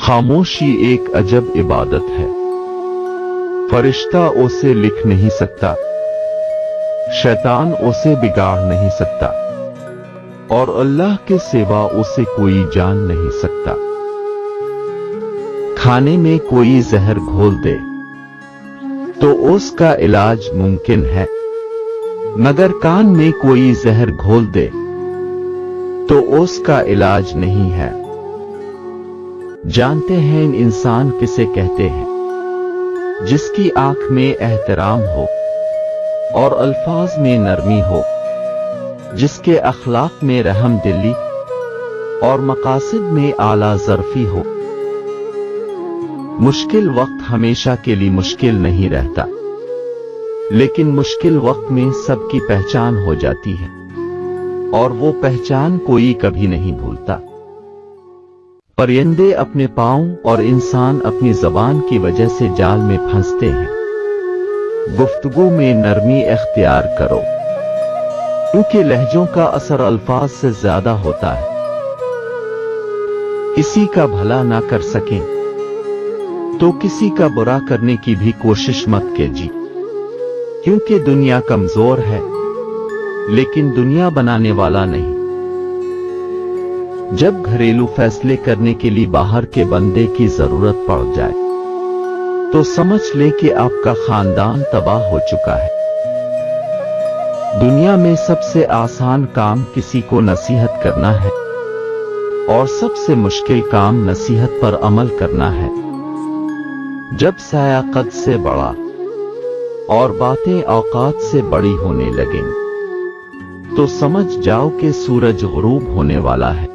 खामोशी एक अजब इबादत है। फरिश्ता उसे लिख नहीं सकता, शैतान उसे बिगाड़ नहीं सकता, और अल्लाह के सिवा उसे कोई जान नहीं सकता। खाने में कोई जहर घोल दे तो उसका इलाज मुमकिन है, मगर कान में कोई जहर घोल दे तो उसका इलाज नहीं है। जानते हैं इंसान किसे कहते हैं? जिसकी आंख में एहतराम हो और अल्फाज में नरमी हो, जिसके अखलाक में रहम दिली और मकासिद में आला ज़र्फी हो। मुश्किल वक्त हमेशा के लिए मुश्किल नहीं रहता, लेकिन मुश्किल वक्त में सबकी पहचान हो जाती है, और वो पहचान कोई कभी नहीं भूलता। परिंदे अपने पांव और इंसान अपनी जबान की वजह से जाल में फंसते हैं। गुफ्तगू में नरमी इख्तियार करो, क्योंकि लहजों का असर अल्फाज से ज्यादा होता है। किसी का भला ना कर सकें तो किसी का बुरा करने की भी कोशिश मत कीजिए, क्योंकि दुनिया कमजोर है लेकिन दुनिया बनाने वाला नहीं। जब घरेलू फैसले करने के लिए बाहर के बंदे की जरूरत पड़ जाए तो समझ ले कि आपका खानदान तबाह हो चुका है। दुनिया में सबसे आसान काम किसी को नसीहत करना है, और सबसे मुश्किल काम नसीहत पर अमल करना है। जब साया कद से बड़ा और बातें औकात से बड़ी होने लगें तो समझ जाओ कि सूरज गुरूब होने वाला है।